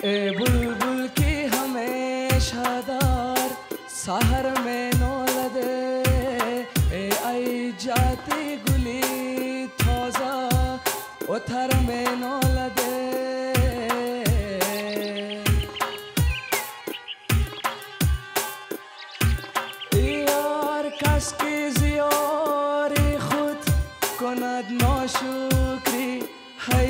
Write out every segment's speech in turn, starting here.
ए बुलबुल की हमेशा दार सहर में नौलदे ए आई जाती गुली थोजा उथर में नौलदे यार कस की जियारी खुद कند नौशुक्री है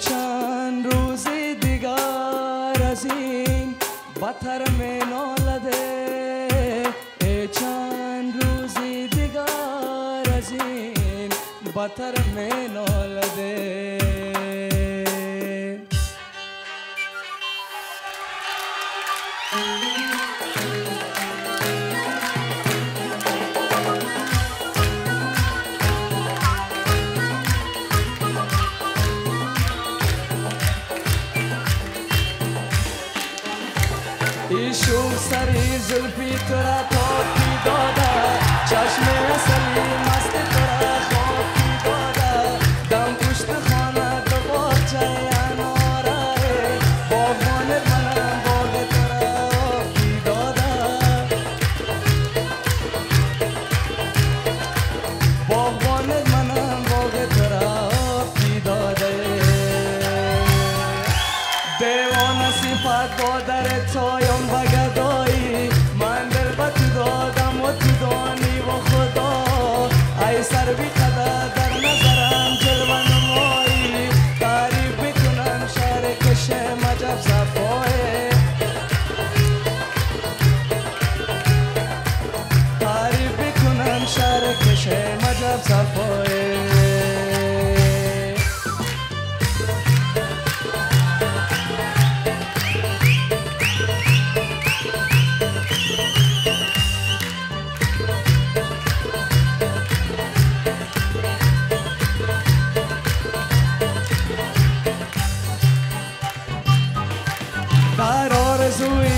چند روزی دیگر از این بطر می نولده چند روزی دیگر از این بطر می نولده ایشون سری زلفی تو را تاپی داده چشم اصلی مست تو را خوابی داده دم پشت خانه دو باغچه اناره باغبان منم باغ تو را آبی داده باغبان منم باغ تو را آبی داده دیوانه صفت با در تایم بگدایی من دل با تو دادم و تو دانی و خدا ای سر بی قدر در نظرم جلوه نمایی تعریف بکنم شهر کشم عجب صفایه تعریف بکنم شهر کشم عجب صفایه در آرزوی